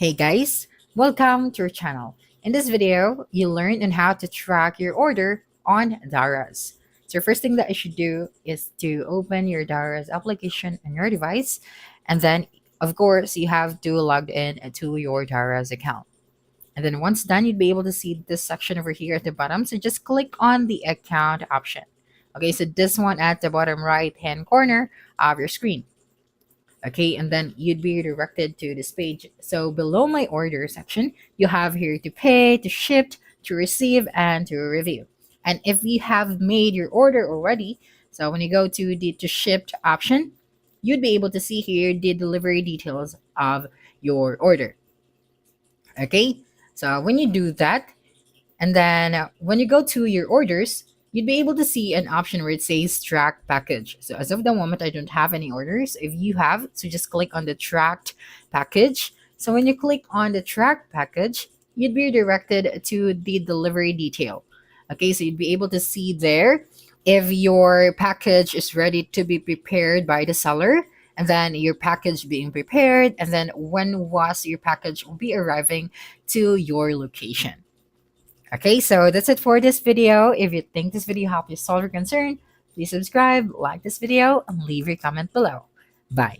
Hey guys, welcome to our channel. In this video, you'll learn on how to track your order on Daraz. So first thing that you should do is to open your Daraz application on your device, and then of course you have to log in to your Daraz account. And then once done, you'd be able to see this section over here at the bottom. So just click on the account option. Okay, so this one at the bottom right hand corner of your screen. Okay, and then you'd be redirected to this page. So below my order section, you have here to pay, to ship, to receive, and to review. And if you have made your order already, so when you go to the to shipped option, you'd be able to see here the delivery details of your order. Okay, so when you do that, and then when you go to your orders, you'd be able to see an option where it says track package. So as of the moment, I don't have any orders. If you have, so just click on the tracked package. So when you click on the track package, you'd be directed to the delivery detail. Okay, so you'd be able to see there if your package is ready to be prepared by the seller, and then your package being prepared, and then when was your package will be arriving to your location. Okay, so that's it for this video. If you think this video helped you solve your concern, please subscribe, like this video, and leave your comment below. Bye.